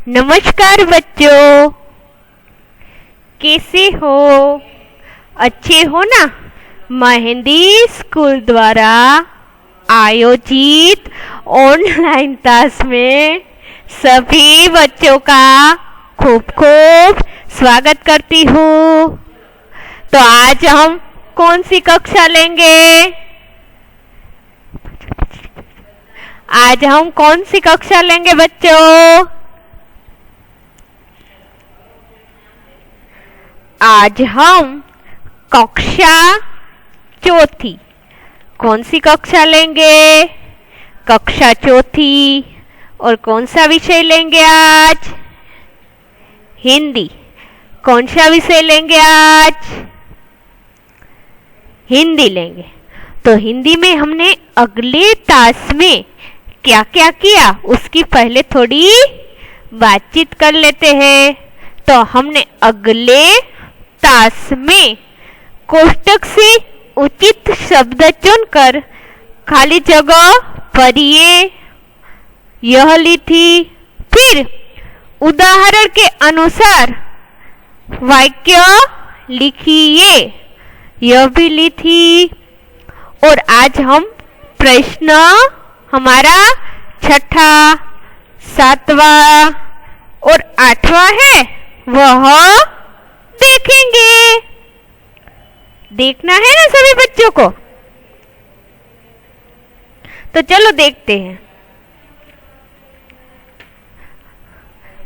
नमस्कार बच्चों, कैसे हो? अच्छे हो ना? मेहंदी स्कूल द्वारा आयोजित ऑनलाइन क्लास में सभी बच्चों का खूब खूब स्वागत करती हूँ। तो आज हम कौन सी कक्षा लेंगे? आज हम कौन सी कक्षा लेंगे बच्चों? आज हम कक्षा चौथी। कौन सी कक्षा लेंगे? कक्षा चौथी। और कौन सा विषय लेंगे आज? हिंदी। कौन सा विषय लेंगे आज? हिंदी लेंगे। तो हिंदी में हमने अगले तास में क्या क्या किया उसकी पहले थोड़ी बातचीत कर लेते हैं। तो हमने अगले तास में कोष्टक से उचित शब्द चुनकर खाली जगह भरिए, यह ली थी। फिर उदाहरण के अनुसार वाक्य लिखिए, यह भी ली थी। और आज हम प्रश्न हमारा छठा, सातवां और आठवां है वह देखेंगे। देखना है ना सभी बच्चों को? तो चलो देखते हैं।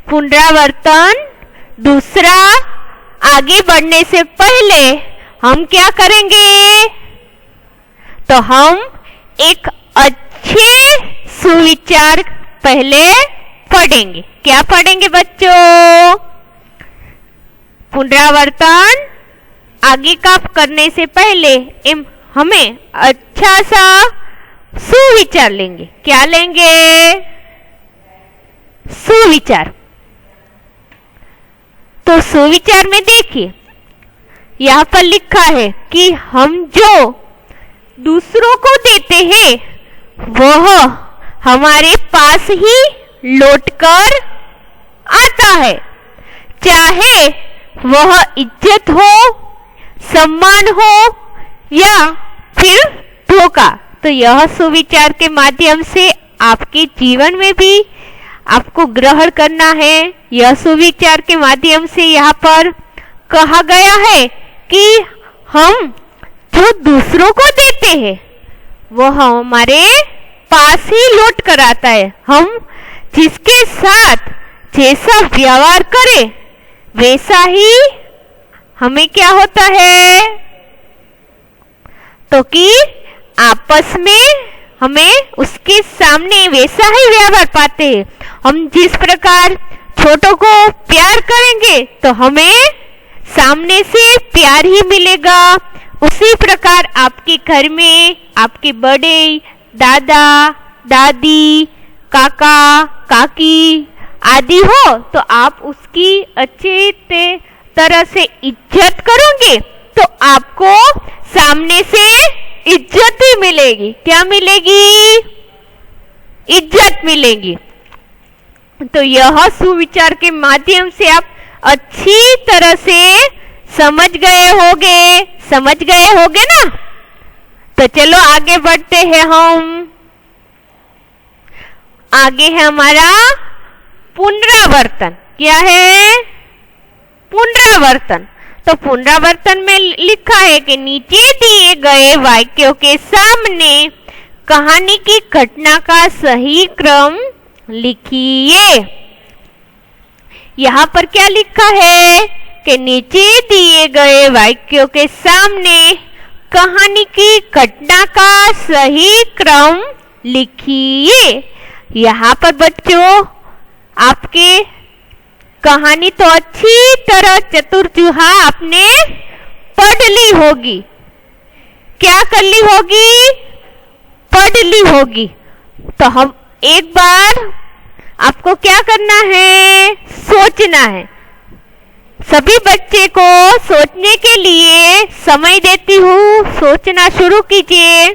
पुनरावर्तन दूसरा। आगे बढ़ने से पहले हम क्या करेंगे? तो हम एक अच्छे सुविचार पहले पढ़ेंगे। क्या पढ़ेंगे बच्चों? पुनरावर्तन आगे का करने से पहले हमें अच्छा सा सुविचार लेंगे। क्या लेंगे? सुविचार। तो सुविचार में देखिए, यहाँ पर लिखा है कि हम जो दूसरों को देते हैं वह हमारे पास ही लौटकर आता है, चाहे वह इज्जत हो, सम्मान हो या फिर धोखा। तो यह सुविचार के माध्यम से आपके जीवन में भी आपको ग्रहण करना है। यह सुविचार के माध्यम से यहाँ पर कहा गया है कि हम जो दूसरों को देते हैं वह हमारे पास ही लौट कर आता है। हम जिसके साथ जैसा व्यवहार करें वैसा ही हमें क्या होता है? तो कि आपस में हमें उसके सामने वैसा ही व्यवहार पाते हैं। हम जिस प्रकार छोटों को प्यार करेंगे तो हमें सामने से प्यार ही मिलेगा। उसी प्रकार आपके घर में आपके बड़े दादा दादी, काका काकी आदि हो तो आप उसकी अच्छी तरह से इज्जत करोगे तो आपको सामने से इज्जत ही मिलेगी। क्या मिलेगी? इज्जत मिलेगी। तो यह सुविचार के माध्यम से आप अच्छी तरह से समझ गए होगे ना? तो चलो आगे बढ़ते हैं। हम आगे है हमारा पुनरावर्तन। क्या है? पुनरावर्तन। तो पुनरावर्तन में लिखा है कि नीचे दिए गए वाक्यों के सामने कहानी की घटना का सही क्रम लिखिए। यहाँ पर क्या लिखा है कि नीचे दिए गए वाक्यों के सामने कहानी की घटना का सही क्रम लिखिए। यहाँ पर बच्चों आपके कहानी तो अच्छी तरह चतुर्जुहा आपने पढ़ ली होगी। क्या कर ली होगी? पढ़ ली होगी। तो हम एक बार आपको क्या करना है? सोचना है। सभी बच्चे को सोचने के लिए समय देती हूँ। सोचना शुरू कीजिए।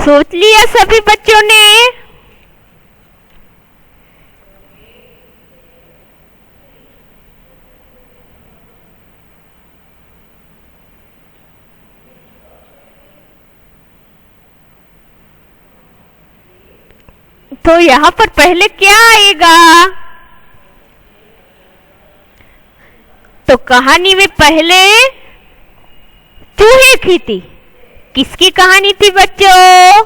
सोच लिया सभी बच्चों ने? तो यहां पर पहले क्या आएगा? तो कहानी में पहले चूहे की थी। किसकी कहानी थी बच्चों?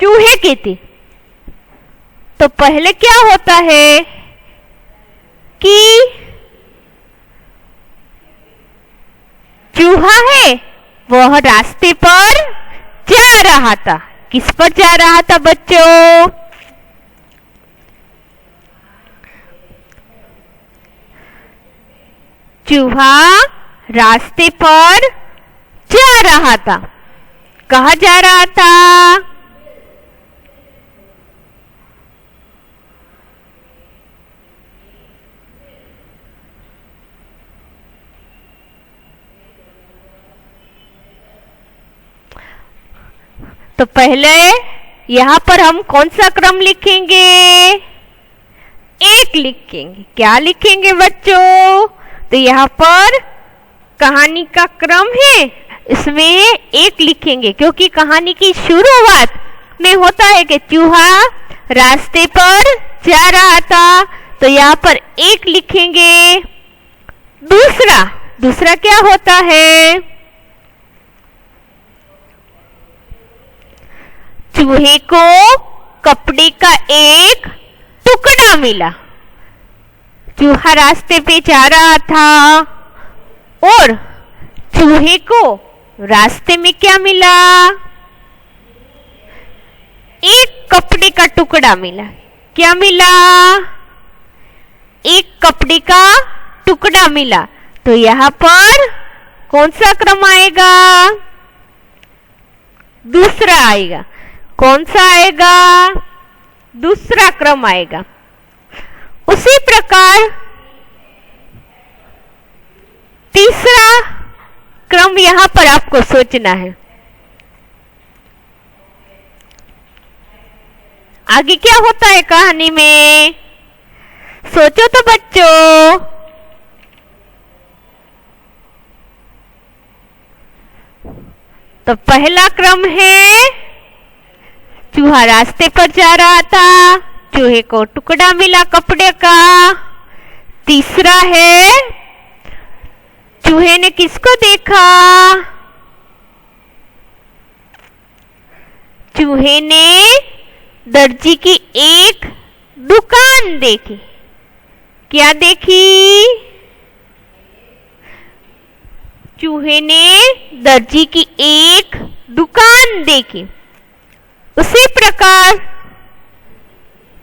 चूहे की थी। तो पहले क्या होता है कि चूहा है वह रास्ते पर जा रहा था। किस पर जा रहा था बच्चों? चूहा रास्ते पर जा रहा था। कहाँ जा रहा था? तो पहले यहां पर हम कौन सा क्रम लिखेंगे? एक लिखेंगे। क्या लिखेंगे बच्चों? तो यहाँ पर कहानी का क्रम है, इसमें एक लिखेंगे क्योंकि कहानी की शुरुआत में होता है कि चूहा रास्ते पर जा रहा था, तो यहाँ पर एक लिखेंगे। दूसरा क्या होता है? चूहे को कपड़े का एक टुकड़ा मिला। चूहा रास्ते पे जा रहा था और चूहे को रास्ते में क्या मिला? एक कपड़े का टुकड़ा मिला। क्या मिला? एक कपड़े का टुकड़ा मिला। तो यहाँ पर कौन सा क्रम आएगा? दूसरा आएगा। कौन सा आएगा? दूसरा क्रम आएगा। उसी प्रकार तीसरा क्रम यहां पर आपको सोचना है। आगे क्या होता है कहानी में? सोचो तो बच्चों। तो पहला क्रम है चूहा रास्ते पर जा रहा था, चूहे को टुकड़ा मिला कपड़े का। तीसरा है चूहे ने किसको देखा? चूहे ने दर्जी की एक दुकान देखी। क्या देखी? चूहे ने दर्जी की एक दुकान देखी। उसी प्रकार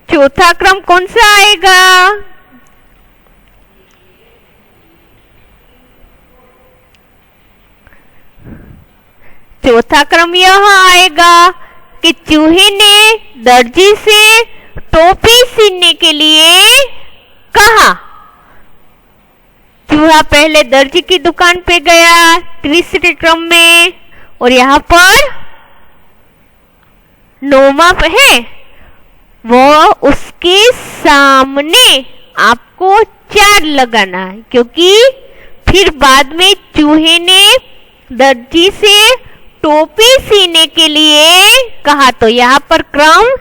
चौथा क्रम कौन सा आएगा? चौथा क्रम यह आएगा कि चूहे ने दर्जी से टोपी सीने के लिए कहा। चूहा पहले दर्जी की दुकान पे गया तीसरे क्रम में, और यहाँ पर नौमा है वो उसके सामने आपको 4 लगाना है, क्योंकि फिर बाद में चूहे ने दर्जी से टोपी सीने के लिए कहा, तो यहाँ पर क्रम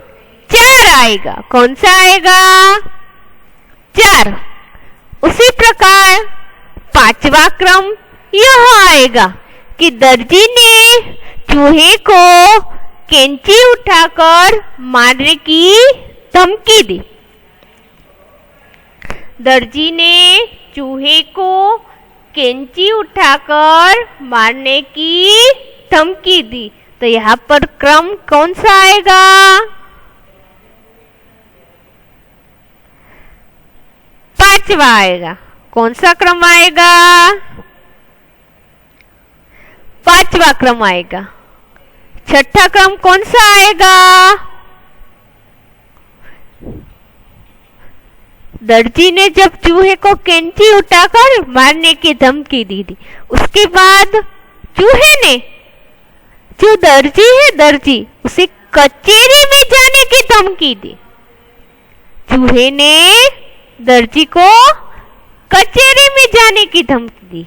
4 आएगा। कौन सा आएगा? 4। उसी प्रकार पांचवा क्रम यह आएगा कि दर्जी ने चूहे को कैंची उठाकर मारने की धमकी दी। दर्जी ने चूहे को कैंची उठाकर मारने की धमकी दी, तो यहाँ पर क्रम कौन सा आएगा? पांचवा आएगा। कौन सा क्रम आएगा? पांचवा क्रम आएगा। छठा क्रम कौन सा आएगा? दर्जी ने जब चूहे को कैंची उठाकर मारने की धमकी दी थी, उसके बाद चूहे ने जो दर्जी है दर्जी उसे कचेरी में जाने की धमकी दी। चूहे ने दर्जी को कचेरी में जाने की धमकी दी।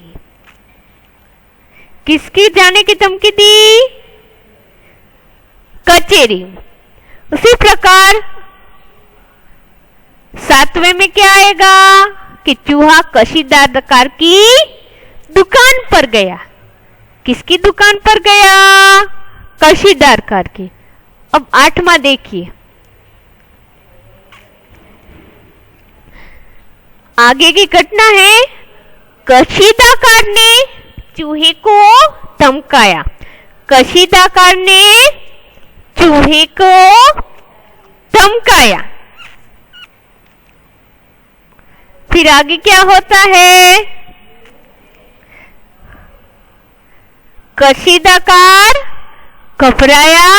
किसकी जाने की धमकी दी? कचेरी। उसी प्रकार 7वें में क्या आएगा कि चूहा कशीदाकार की दुकान पर गया। किसकी दुकान पर गया? कशीदाकार की। अब 8वां देखिए, आगे की घटना है, कशीदाकार ने चूहे को धमकाया। कशीदाकार ने चूहे को धमकाया। फिर आगे क्या होता है? कशीदाकार घबराया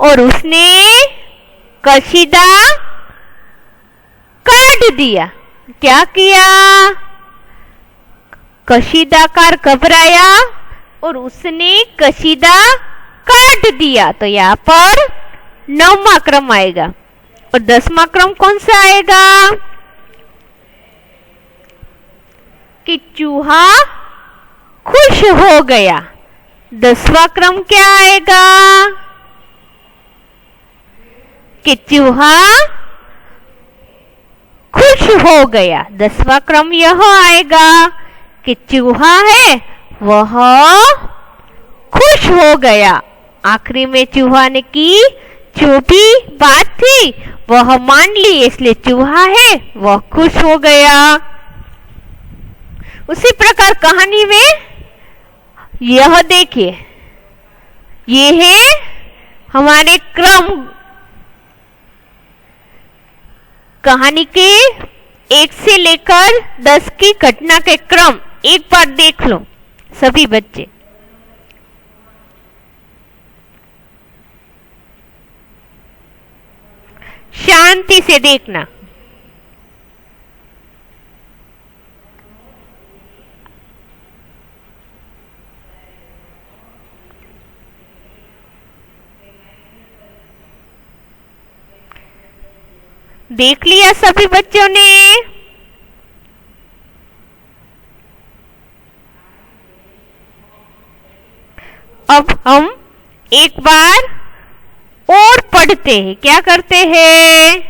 और उसने कशीदा काट दिया। क्या किया? कशीदाकार घबराया और उसने कशीदा काट दिया। तो यहाँ पर 9वां क्रम आएगा। और 10वां क्रम कौन सा आएगा? कि चूहा खुश हो गया। 10वां क्रम क्या आएगा? कि चूहा खुश हो गया। 10वां क्रम यह आएगा कि चूहा है वह खुश हो गया। आखिरी में चूहा ने की जो भी बात थी वह मान ली, इसलिए चूहा है वह खुश हो गया। उसी प्रकार कहानी में यह देखिए, ये है हमारे क्रम। कहानी के 1 से लेकर 10 की घटना के क्रम एक बार देख लो सभी बच्चे। शांति से देखना। देख लिया सभी बच्चों ने? अब हम एक बार और पढ़ते हैं। क्या करते हैं?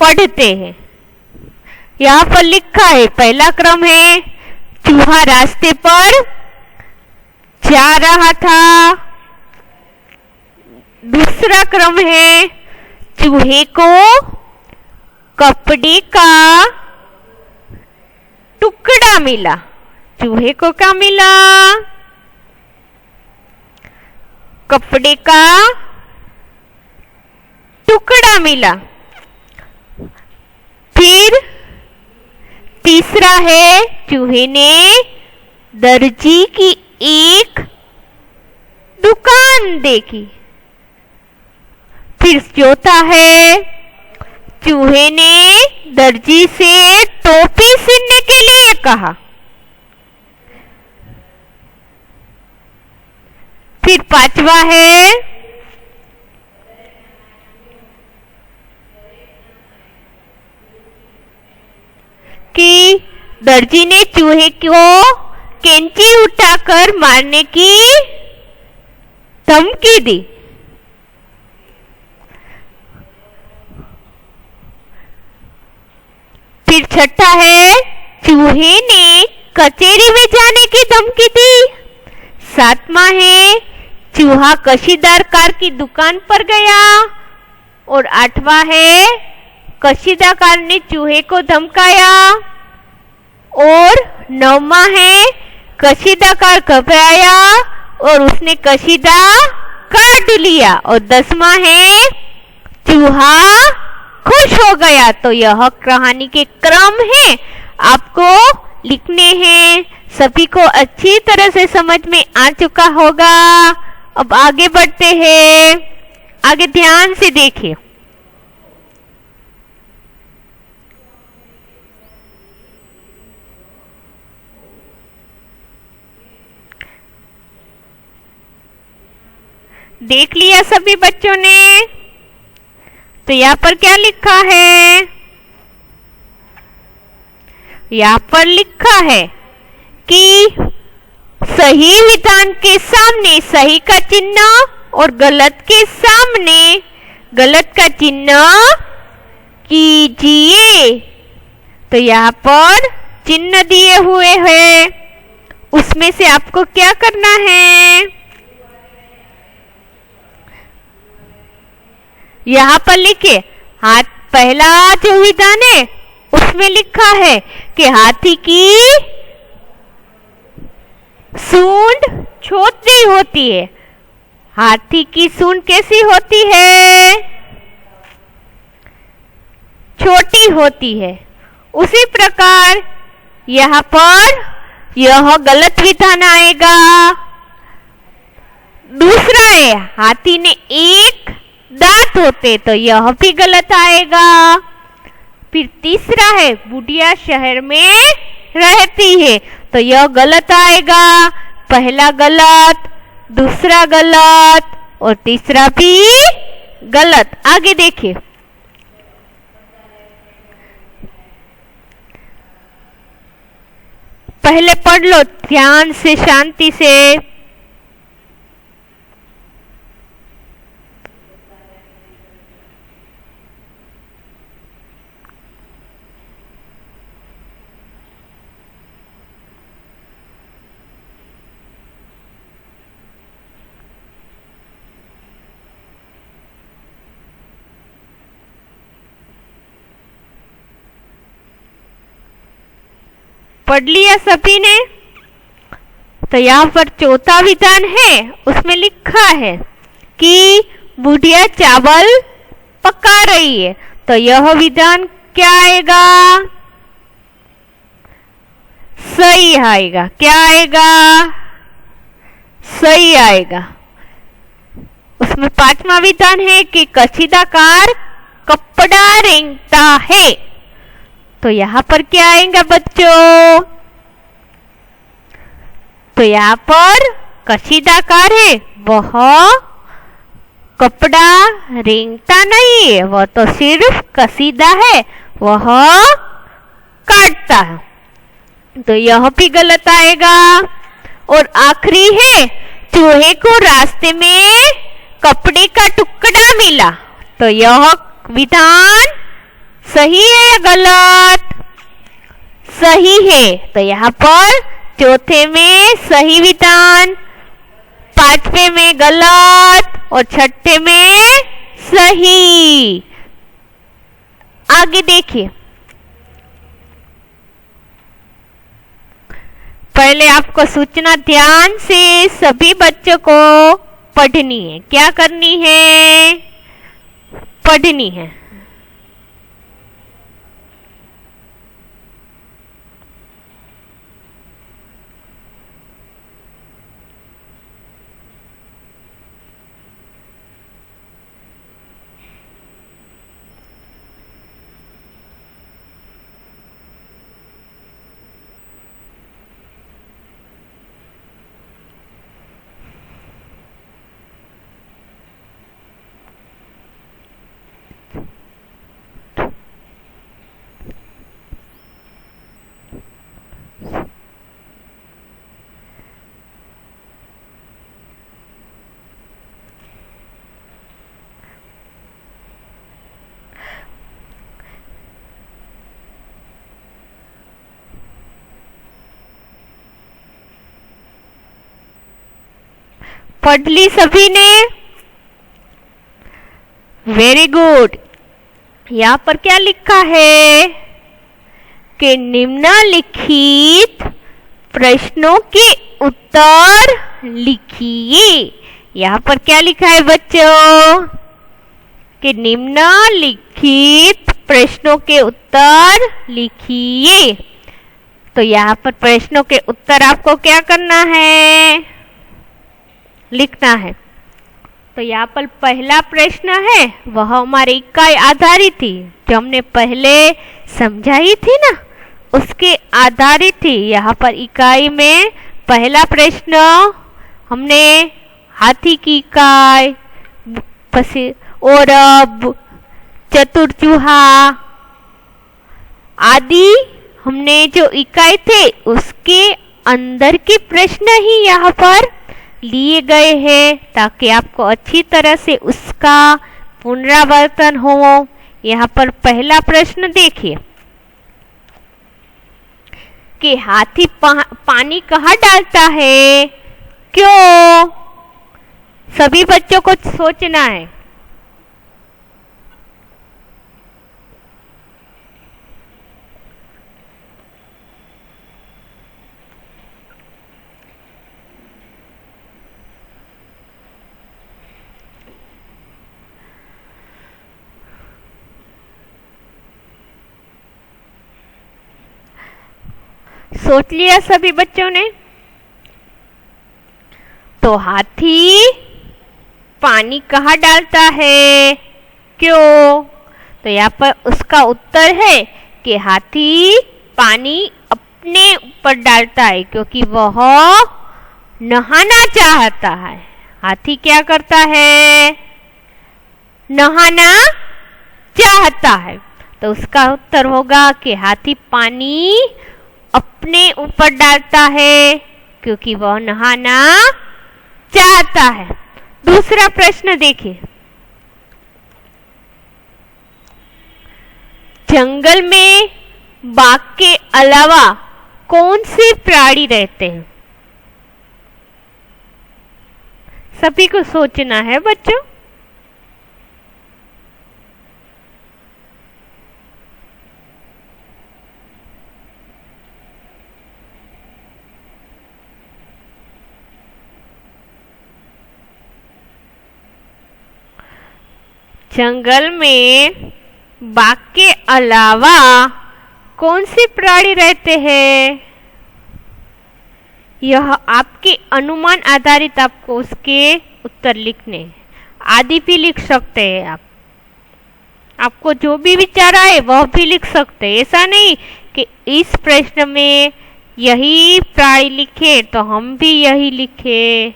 पढ़ते हैं। यहाँ पर लिखा है, पहला क्रम है चूहा रास्ते पर जा रहा था। दूसरा क्रम है चूहे को कपड़े का टुकड़ा मिला। चूहे को क्या मिला? कपड़े का टुकड़ा मिला। फिर तीसरा है चूहे ने दर्जी की एक दुकान देखी। फिर चौथा है चूहे ने दर्जी से टोपी सिलने के लिए कहा। फिर पांचवा है कि दर्जी ने चूहे को कैंची उठाकर मारने की धमकी दी। फिर छठा है चूहे ने कचेरी में जाने की धमकी दी। सातवां है चूहा कशीदाकार की दुकान पर गया। और आठवां है कशीदाकार ने चूहे को धमकाया। और नौवां है कशीदाकार घबराया और उसने कशीदा काट लिया। और 10वां है चूहा खुश हो गया। तो यह कहानी के क्रम है, आपको लिखने हैं। सभी को अच्छी तरह से समझ में आ चुका होगा। अब आगे बढ़ते हैं। आगे ध्यान से देखिए। देख लिया सभी बच्चों ने? तो यहाँ पर क्या लिखा है? यहाँ पर लिखा है कि सही विधान के सामने सही का चिन्ह और गलत के सामने गलत का चिन्ह कीजिए। तो यहाँ पर चिन्ह दिए हुए हैं, उसमें से आपको क्या करना है? यहाँ पर लिखिए, हाथ पहला जो विधान है उसमें लिखा है कि हाथी की सूंड छोटी होती है। हाथी की सूंड कैसी होती है? छोटी होती है। उसी प्रकार यहाँ पर यह गलत विधान आएगा। दूसरा है, हाथी ने एक दांत होते, तो यह भी गलत आएगा। फिर तीसरा है, बुढ़िया शहर में रहती है, तो यह गलत आएगा। पहला गलत, दूसरा गलत और तीसरा भी गलत। आगे देखिए, पहले पढ़ लो ध्यान से, शांति से। पढ़ लिया सभी ने? तो यहाँ पर चौथा विधान है, उसमें लिखा है कि बुढ़िया चावल पका रही है, तो यह विधान क्या आएगा? सही आएगा। क्या आएगा? सही आएगा। उसमें पांचवा विधान है कि कशीदाकार कपड़ा रेंगता है, तो यहाँ पर क्या आएगा बच्चों? तो यहाँ पर कशीदाकार है, वह कपड़ा रेंगता नहीं है, वह तो सिर्फ कसीदा है, वह काटता है, तो यह भी गलत आएगा। और आखिरी है, चूहे को रास्ते में कपड़े का टुकड़ा मिला, तो यह विधान सही है या गलत? सही है। तो यहाँ पर चौथे में सही विधान, पांचवे में गलत और छठे में सही। आगे देखिए, पहले आपको सूचना ध्यान से सभी बच्चों को पढ़नी है। क्या करनी है? पढ़नी है। पढ़ ली सभी ने? Very good. यहाँ पर क्या लिखा है कि निम्नलिखित प्रश्नों के उत्तर लिखिए। यहाँ पर क्या लिखा है बच्चों? कि निम्नलिखित प्रश्नों के उत्तर लिखिए। तो यहाँ पर प्रश्नों के उत्तर आपको क्या करना है? लिखना है। तो यहाँ पर पहला प्रश्न है, वह हमारे इकाई आधारित थी, जो हमने पहले समझाई थी ना, उसके आधारित थी। यहाँ पर इकाई में पहला प्रश्न हमने हाथी की इकाई, और चतुर चूहा आदि हमने जो इकाई थे उसके अंदर के प्रश्न ही यहाँ पर लिए गए हैं ताकि आपको अच्छी तरह से उसका पुनरावर्तन हो। यहाँ पर पहला प्रश्न देखिए कि हाथी पानी कहाँ डालता है, क्यों? सभी बच्चों को सोचना है। सोच लिया सभी बच्चों ने? तो हाथी पानी कहाँ डालता है, क्यों? तो यहाँ पर उसका उत्तर है कि हाथी पानी अपने ऊपर डालता है क्योंकि वह नहाना चाहता है। हाथी क्या करता है? नहाना चाहता है। तो उसका उत्तर होगा कि हाथी पानी अपने ऊपर डालता है क्योंकि वह नहाना चाहता है। दूसरा प्रश्न देखिए, जंगल में बाघ के अलावा कौन से प्राणी रहते हैं? सभी को सोचना है बच्चों। जंगल में बाघ के अलावा कौन से प्राणी रहते हैं? यह आपके अनुमान आधारित आपको उसके उत्तर लिखने। आदि भी लिख सकते हैं आप। आपको जो भी विचार आए वह भी लिख सकते हैं। ऐसा नहीं कि इस प्रश्न में यही प्राणी लिखे तो हम भी यही लिखे।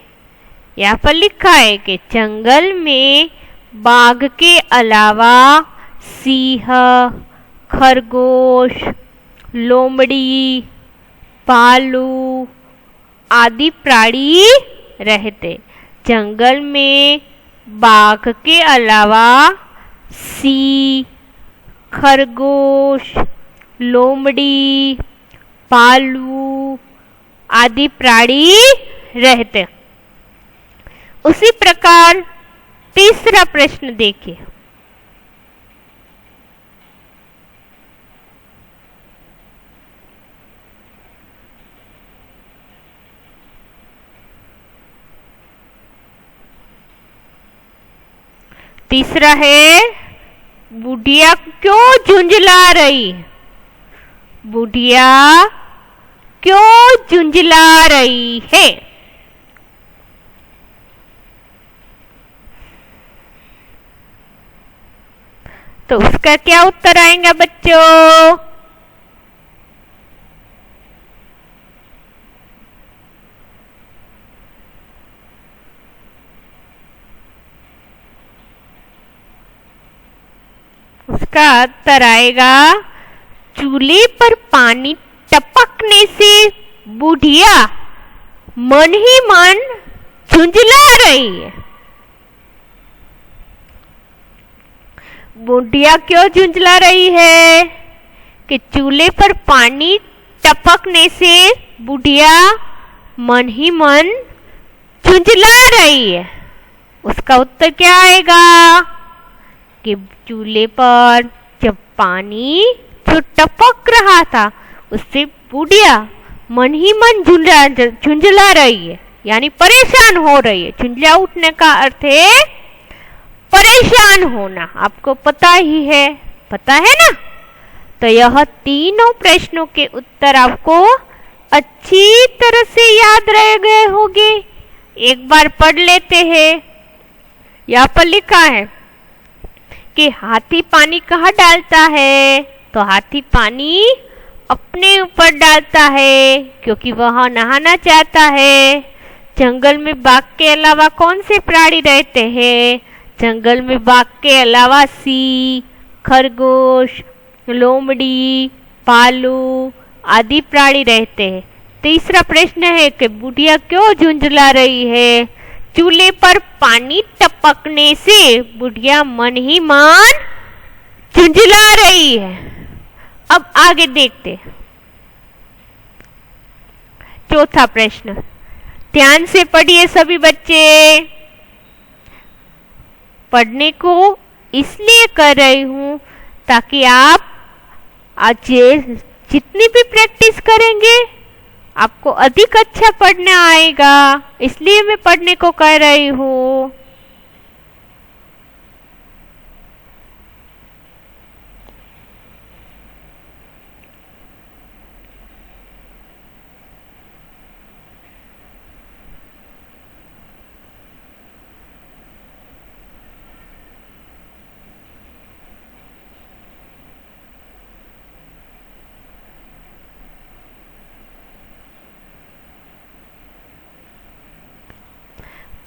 यहाँ पर लिखा है कि जंगल में बाघ के अलावा सिंह, खरगोश, लोमड़ी, भालू आदि प्राणी रहते। जंगल में बाघ के अलावा सिंह, खरगोश, लोमड़ी, भालू आदि प्राणी रहते। उसी प्रकार तीसरा प्रश्न देखिए, तीसरा है बुढ़िया क्यों झुंझला रही? बुढ़िया क्यों झुंझला रही है? तो उसका क्या उत्तर आएगा बच्चों? उसका उत्तर आएगा चूल्हे पर पानी टपकने से बुढ़िया मन ही मन झुंझला रही है। बुढ़िया क्यों झुंझला रही है? कि चूल्हे पर पानी टपकने से बुढ़िया मन ही मन झुंझला रही है। उसका उत्तर क्या आएगा? कि चूल्हे पर जब पानी जो टपक रहा था उससे बुढ़िया मन ही मन झुंझला रही है, यानी परेशान हो रही है। झुंझला उठने का अर्थ है परेशान होना। आपको पता ही है, पता है ना? तो यह तीनों प्रश्नों के उत्तर आपको अच्छी तरह से याद रह गए होंगे। एक बार पढ़ लेते हैं। यहाँ पर लिखा है कि हाथी पानी कहाँ डालता है? तो हाथी पानी अपने ऊपर डालता है क्योंकि वह नहाना चाहता है। जंगल में बाघ के अलावा कौन से प्राणी रहते हैं? जंगल में बाघ के अलावा सिंह, खरगोश, लोमड़ी, भालू आदि प्राणी रहते हैं। तीसरा प्रश्न है कि बुढ़िया क्यों झुंझला रही है? चूल्हे पर पानी टपकने से बुढ़िया मन ही मन झुंझला रही है। अब आगे देखते हैं। चौथा प्रश्न, ध्यान से पढ़िए सभी बच्चे। पढ़ने को इसलिए कर रही हूं ताकि आप आज जितनी भी प्रैक्टिस करेंगे आपको अधिक अच्छा पढ़ना आएगा, इसलिए मैं पढ़ने को कह रही हूं।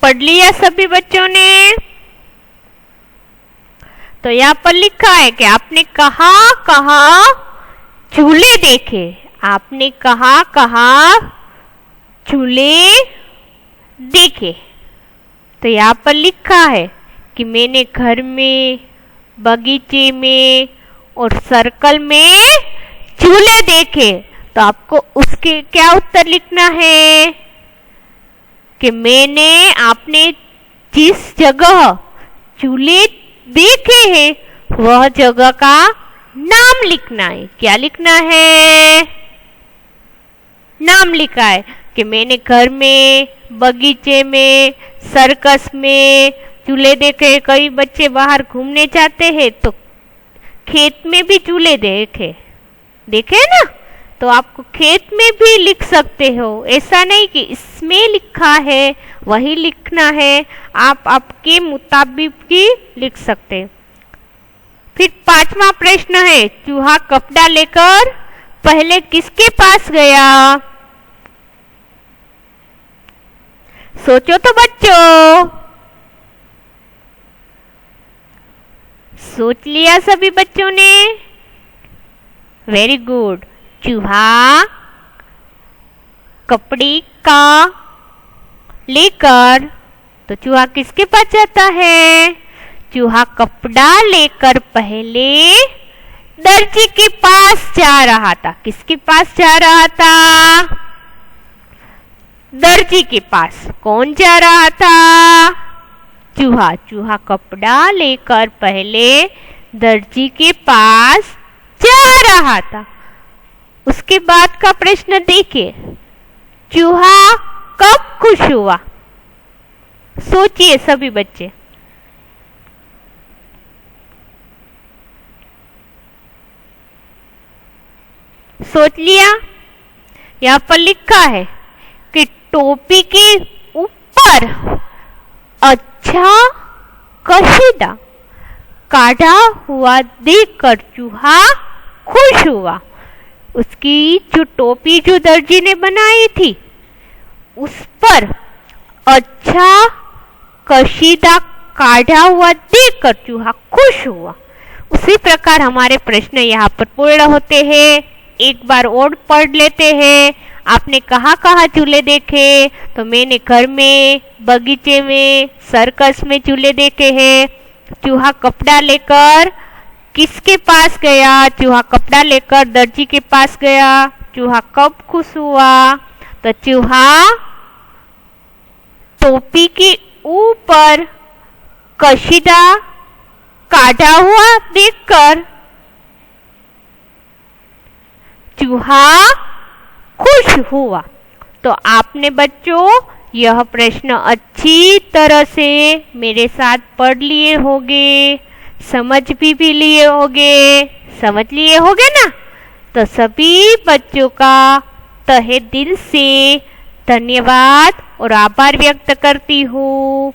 पढ़ लिया सभी बच्चों ने? तो यहाँ पर लिखा है कि आपने कहाँ कहाँ चूल्हे देखे। आपने कहाँ कहाँ चूल्हे देखे। तो यहाँ पर लिखा है कि मैंने घर में, बगीचे में और सर्कल में चूल्हे देखे। तो आपको उसके क्या उत्तर लिखना है कि आपने जिस जगह चूल्हे देखे हैं वह जगह का नाम लिखना है। क्या लिखना है? नाम लिखा है कि मैंने घर में, बगीचे में, सर्कस में चूल्हे देखे। कई बच्चे बाहर घूमने जाते हैं तो खेत में भी चूल्हे देखे ना, तो आपको खेत में भी लिख सकते हो। ऐसा नहीं कि इसमें लिखा है वही लिखना है, आप आपके मुताबिक भी लिख सकते हैं। फिर पांचवा प्रश्न है, चूहा कपड़ा लेकर पहले किसके पास गया? सोचो तो बच्चों। सोच लिया सभी बच्चों ने? Very good. चूहा कपड़े का लेकर, तो चूहा किसके पास जाता है? चूहा कपड़ा लेकर पहले दर्जी के पास जा रहा था। किसके पास जा रहा था? दर्जी के पास। कौन जा रहा था? चूहा। चूहा कपड़ा लेकर पहले दर्जी के पास जा रहा था। उसके बाद का प्रश्न देखिए, चूहा कब खुश हुआ? सोचिए सभी बच्चे। सोच लिया? यहाँ पर लिखा है कि टोपी के ऊपर अच्छा कशीदा काटा हुआ देखकर चूहा खुश हुआ। उसकी जो टोपी जो दर्जी ने बनाई थी उस पर अच्छा कशीदा काटा हुआ देखकर चूहा खुश हुआ। उसी प्रकार हमारे प्रश्न यहाँ पर पूर्ण होते हैं। एक बार और पढ़ लेते हैं। आपने कहाँ कहाँ चूल्हे देखे? तो मैंने घर में, बगीचे में, सर्कस में चूल्हे देखे हैं। चूहा कपड़ा लेकर किसके पास गया? चूहा कपड़ा लेकर दर्जी के पास गया। चूहा कब खुश हुआ? तो चूहा टोपी के ऊपर कशीदा काटा हुआ देखकर चूहा खुश हुआ। तो आपने बच्चों यह प्रश्न अच्छी तरह से मेरे साथ पढ़ लिए होंगे, समझ भी लिए होंगे, समझ लिए होंगे ना? तो सभी बच्चों का तहे दिल से धन्यवाद और आभार व्यक्त करती हूँ।